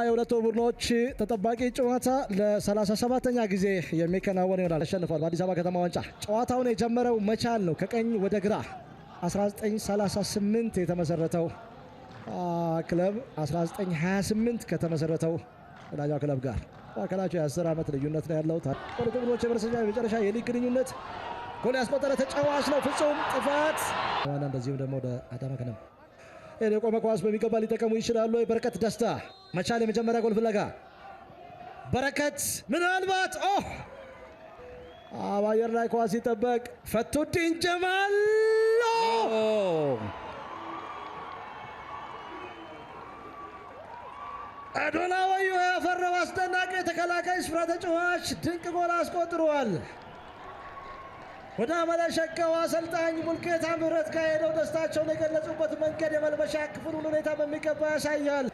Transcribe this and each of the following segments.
የሁለቱ ቡድኖች ተጠባቂ ጨዋታ ለ37ኛ ጊዜ የሚከናወን ይሆናል። ተሸንፏል በአዲስ አበባ ከተማ ዋንጫ። ጨዋታውን የጀመረው መቻል ነው ከቀኝ ወደ ግራ 1938 የተመሰረተው ክለብ 1928 ከተመሰረተው ወዳጃው ክለብ ጋር ማከላቸው የ10 ዓመት ልዩነት ነው ያለው። ሁለቱ ቡድኖች የመጨረሻ የሊግ ግንኙነት ጎል ያስቆጠረ ተጫዋች ነው ፍጹም ጥፋት ዋና እንደዚሁም ደግሞ ወደ አዳማ ከነማ የቆመ ኳስ በሚገባ ሊጠቀሙ ይችላሉ። በረከት ደስታ መቻል የመጀመሪያ ጎል ፍለጋ በረከት ምናልባት አባየር ላይ ኳስ ይጠበቅ ፈቱዲን ጀማል አዶላ ወዩ ያፈረው አስደናቂ ተከላካይ ስፍራ ተጫዋች ድንቅ ጎል አስቆጥሯል። ወደ አመለሸቀው አሰልጣኝ ሙልጌታ ምህረት ጋር ሄደው ደስታቸውን የገለጹበት መንገድ የመልበሻ ክፍሉን ሁኔታ በሚገባ ያሳያል።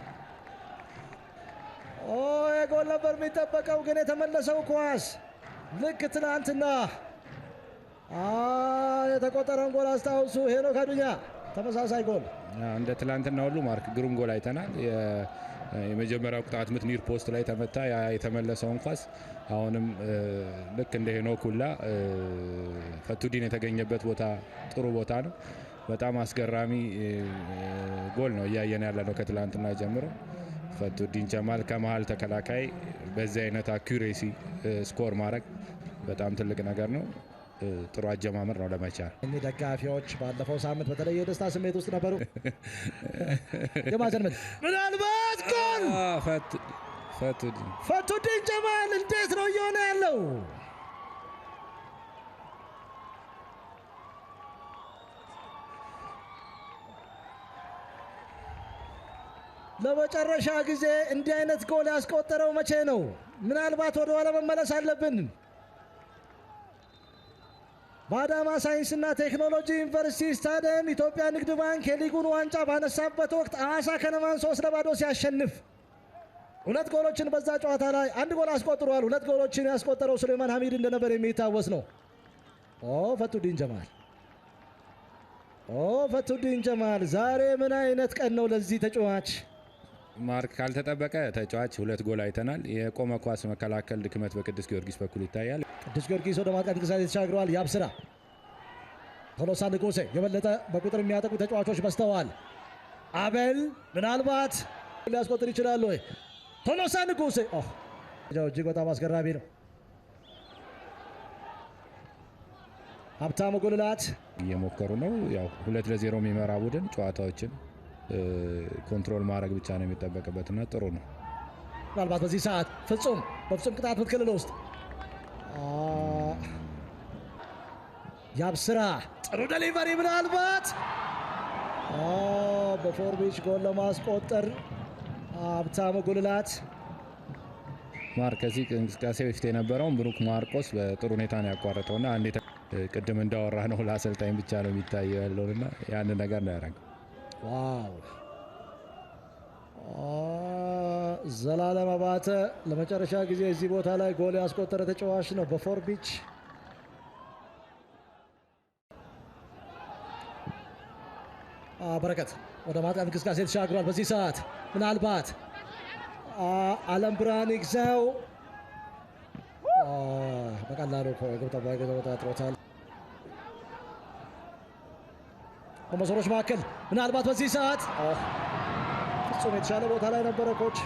የጎል ነበር የሚጠበቀው ግን የተመለሰው ኳስ ልክ ትናንትና የተቆጠረውን ጎል አስታውሱ። ሄኖክ አዱኛ ተመሳሳይ ጎል እንደ ትናንትና ሁሉ ማርክ ግሩም ጎል አይተናል። የመጀመሪያው ቅጣት ምት ኒር ፖስት ላይ ተመታ። የተመለሰውን ኳስ አሁንም ልክ እንደ ሄኖክ ሁላ ፈቱዲን የተገኘበት ቦታ ጥሩ ቦታ ነው። በጣም አስገራሚ ጎል ነው እያየን ያለ ነው ከትላንትና ጀምሮ። ፈቱዲን ጀማል ከመሃል ተከላካይ በዚህ አይነት አኩሬሲ ስኮር ማድረግ በጣም ትልቅ ነገር ነው። ጥሩ አጀማመር ነው ለመቻል። እኚህ ደጋፊዎች ባለፈው ሳምንት በተለየ የደስታ ስሜት ውስጥ ነበሩ። የማዘን ምናልባት ጎል ፈቱዲን ጀማል እንዴት ነው እየሆነ ያለው? ለመጨረሻ ጊዜ እንዲህ አይነት ጎል ያስቆጠረው መቼ ነው? ምናልባት ወደ ኋላ መመለስ አለብን። በአዳማ ሳይንስና ቴክኖሎጂ ዩኒቨርሲቲ ስታዲየም ኢትዮጵያ ንግድ ባንክ የሊጉን ዋንጫ ባነሳበት ወቅት ሐዋሳ ከነማን 3-0 ሲያሸንፍ 2 ጎሎችን በዛ ጨዋታ ላይ 1 ጎል አስቆጥሯል። 2 ጎሎችን ያስቆጠረው ሱሌማን ሐሚድ እንደነበር የሚታወስ ነው። ፈቱዲን ጀማል ዛሬ ምን አይነት ቀን ነው ለዚህ ተጫዋች? ማርክ ካልተጠበቀ ተጫዋች 2 ጎል አይተናል። የቆመ ኳስ መከላከል ድክመት በቅዱስ ጊዮርጊስ በኩል ይታያል። ቅዱስ ጊዮርጊስ ወደ ማጥቃት እንቅስቃሴ ተሻግረዋል። ያብስራ ቶሎሳ ንጉሴ የበለጠ በቁጥር የሚያጠቁ ተጫዋቾች በስተዋል። አቤል ምናልባት ሊያስቆጥር ይችላል ወይ? ቶሎሳ ንጉሴ እጅግ በጣም አስገራሚ ነው። ሀብታሙ ጉልላት እየሞከሩ ነው። ያው 2-0 የሚመራ ቡድን ጨዋታዎችን ኮንትሮል ማድረግ ብቻ ነው የሚጠበቅበትና ጥሩ ነው። ምናልባት በዚህ ሰዓት በፍጹም ቅጣት ምት ክልል ውስጥ ያብስራ ጥሩ ዴሊቨሪ ምናልባት በፎርቢች ጎል ለማስቆጠር ሀብታሙ ጉልላት ማርክ ከዚህ እንቅስቃሴ በፊት የነበረውን ብሩክ ማርቆስ በጥሩ ሁኔታ ነው ያቋረጠውና አንዴ ቅድም እንዳወራ ነው ለአሰልጣኝ ብቻ ነው የሚታየው ያለውና ያን ነገር ነው ያደረገው። ዋው ዘላለም አባተ ለመጨረሻ ጊዜ እዚህ ቦታ ላይ ጎል ያስቆጠረ ተጫዋች ነው በፎርቢች። በረከት ወደ ማጥቃት እንቅስቃሴ ተሻግሯል። በዚህ ሰዓት ምናልባት አለም ብርሃን ይግዛው በቀላሉ ግብ ጠባቂ ተቆጣጥሮታል። በመሰሮች መካከል ምናልባት በዚህ ሰዓት ፍጹም የተሻለ ቦታ ላይ ነበረ ኮች።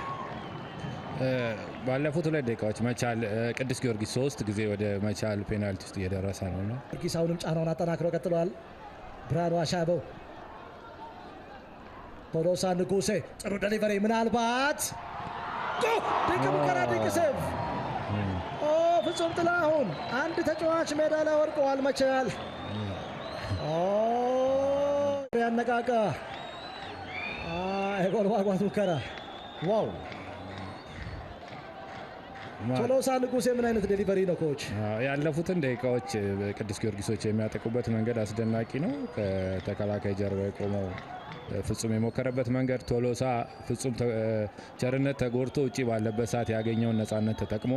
ባለፉት 2 ደቂቃዎች መቻል ቅዱስ ጊዮርጊስ 3 ጊዜ ወደ መቻል ፔናልቲ ውስጥ እየደረሰ ነውና ጊዮርጊስ አሁንም ጫናውን አጠናክሮ ቀጥሏል። ብርሃኑ አሻበው ቶሎሳ ንጉሴ ጥሩ ዴሊቨሪ ምናልባት ድንቅ ሙከራ ድንቅ ሴቭ ፍጹም ጥላሁን አንድ ተጫዋች ሜዳ ላይ ወድቀዋል። መቻል ያነቃቃ የጎል ማግባት ሙከራ ዋው! ቶሎሳ ንጉሴ ምን አይነት ዴሊቨሪ ነው ኮች? ያለፉትን ደቂቃዎች ቅዱስ ጊዮርጊሶች የሚያጠቁበት መንገድ አስደናቂ ነው። ከተከላካይ ጀርባ የቆመው ፍጹም የሞከረበት መንገድ ቶሎሳ ፍጹም ቸርነት ተጎድቶ ውጪ ባለበት ሰዓት ያገኘውን ነፃነት ተጠቅሞ